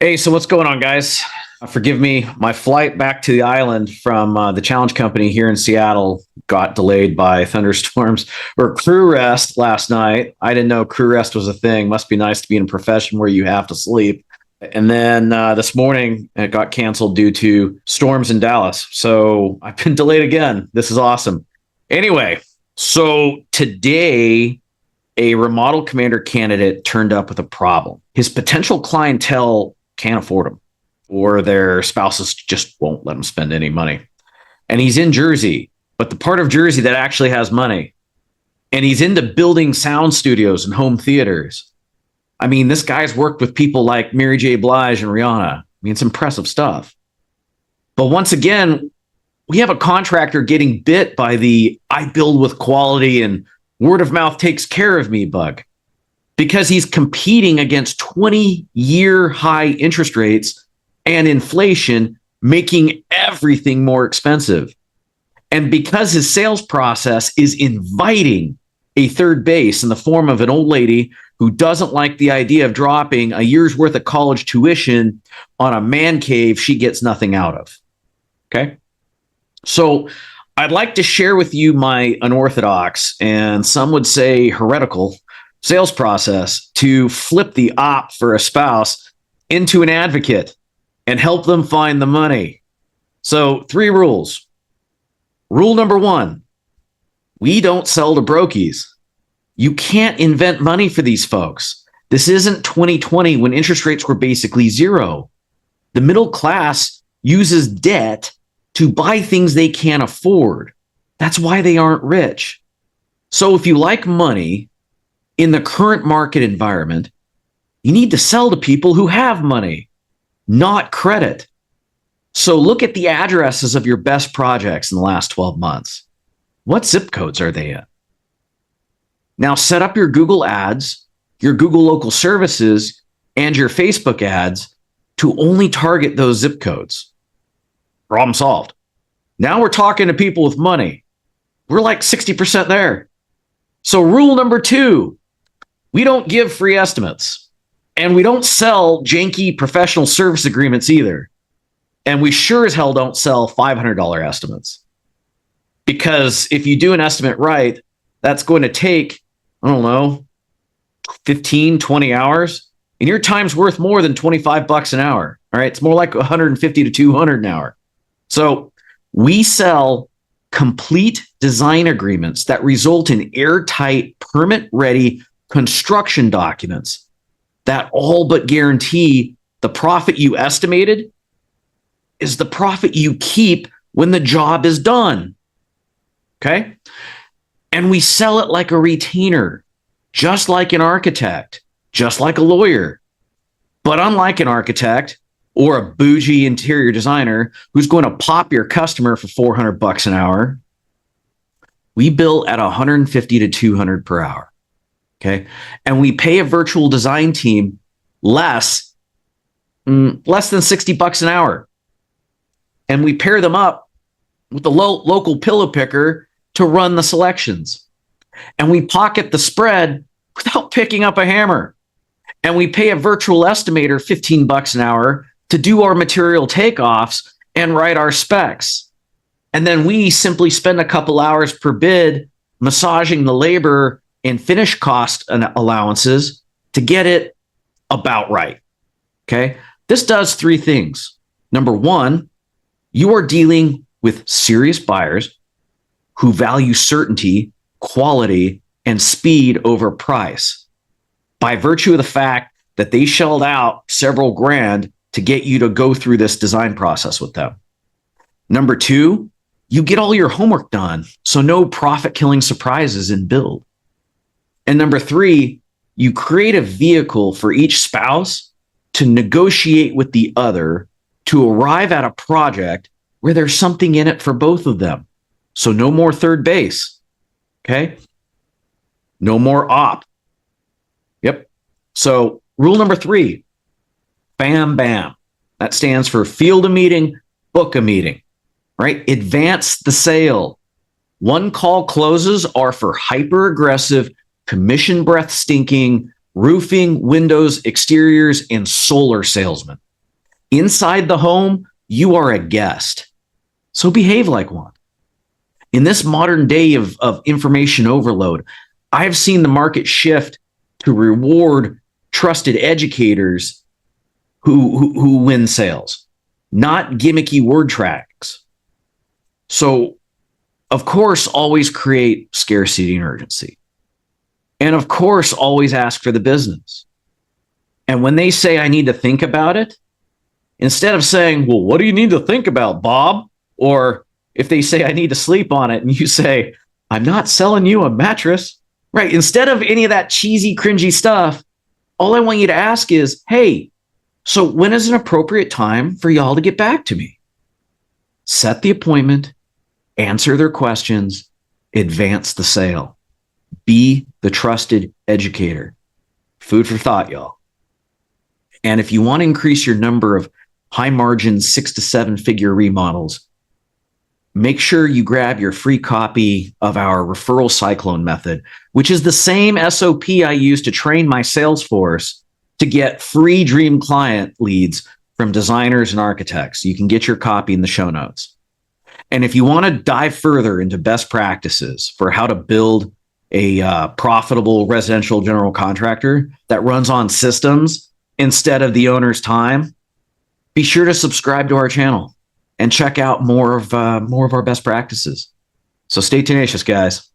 Hey, so what's going on, guys? Forgive me, my flight back to the island from the Challenge Company here in Seattle got delayed by thunderstorms or crew rest last night. I didn't know crew rest was a thing. Must be nice to be in a profession where you have to sleep. And then this morning it got canceled due to storms in Dallas. So I've been delayed again. This is awesome. Anyway, so today a Remodel Commander candidate turned up with a problem. His potential clientele can't afford him, or their spouses just won't let him spend any money. And he's in Jersey, but the part of Jersey that actually has money. And he's into building sound studios and home theaters. I mean, this guy's worked with people like Mary J. Blige and Rihanna. I mean, it's impressive stuff. But once again, we have a contractor getting bit by the I build with quality and word of mouth takes care of me bug, because he's competing against 20-year high interest rates and inflation, making everything more expensive. And because his sales process is inviting a third base in the form of an old lady who doesn't like the idea of dropping a year's worth of college tuition on a man cave she gets nothing out of. Okay. So I'd like to share with you my unorthodox, and some would say heretical, sales process to flip the op for a spouse into an advocate and help them find the money. So 3 rules. Rule number 1, we don't sell to Brokies. You can't invent money for these folks. This isn't 2020 when interest rates were basically zero. The middle class uses debt to buy things they can't afford. That's why they aren't rich. So if you like money, in the current market environment, you need to sell to people who have money, not credit. So look at the addresses of your best projects in the last 12 months. What zip codes are they in? Now set up your Google ads, your Google local services, and your Facebook ads to only target those zip codes. Problem solved. Now we're talking to people with money. We're like 60% there. So rule number 2, we don't give free estimates, and we don't sell janky professional service agreements either. And we sure as hell don't sell $500 estimates, because if you do an estimate right, that's going to take, I don't know, 15, 20 hours, and your time's worth more than $25 an hour. All right. It's more like 150 to 200 an hour. So we sell complete design agreements that result in airtight, permit-ready construction documents that all but guarantee the profit you estimated is the profit you keep when the job is done. Okay? And we sell it like a retainer, just like an architect, just like a lawyer. But unlike an architect or a bougie interior designer who's going to pop your customer for $400 an hour, we bill at 150 to 200 per hour. Okay. And we pay a virtual design team less than $60 an hour. And we pair them up with the local pillow picker to run the selections. And we pocket the spread without picking up a hammer. And we pay a virtual estimator $15 an hour to do our material takeoffs and write our specs. And then we simply spend a couple hours per bid massaging the labor and finish cost allowances to get it about right. Okay. This does 3 things. Number 1, you are dealing with serious buyers who value certainty, quality, and speed over price, by virtue of the fact that they shelled out several grand to get you to go through this design process with them. Number 2, you get all your homework done, so no profit-killing surprises in build. And number 3, you create a vehicle for each spouse to negotiate with the other to arrive at a project where there's something in it for both of them. So no more third base. Okay. No more op. Yep. So rule number 3, bam, bam. That stands for field a meeting, book a meeting, right? Advance the sale. One call closes are for hyper aggressive, commission breath stinking, roofing, windows, exteriors, and solar salesmen. Inside the home, you are a guest. So behave like one. In this modern day of information overload, I've seen the market shift to reward trusted educators who win sales, not gimmicky word tracks. So, of course, always create scarcity and urgency. And of course, always ask for the business. And when they say, I need to think about it, instead of saying, well, what do you need to think about, Bob? Or if they say, I need to sleep on it, and you say, I'm not selling you a mattress, right? Instead of any of that cheesy, cringy stuff, all I want you to ask is, hey, so when is an appropriate time for y'all to get back to me? Set the appointment, answer their questions, advance the sale. Be the trusted educator. Food for thought, y'all. And if you want to increase your number of high margin 6 to 7 figure remodels, make sure you grab your free copy of our referral cyclone method, which is the same SOP I use to train my sales force to get free dream client leads from designers and architects. You can get your copy in the show notes. And if you want to dive further into best practices for how to build a profitable residential general contractor that runs on systems instead of the owner's time, be sure to subscribe to our channel and check out more of our best practices. So stay tenacious, guys.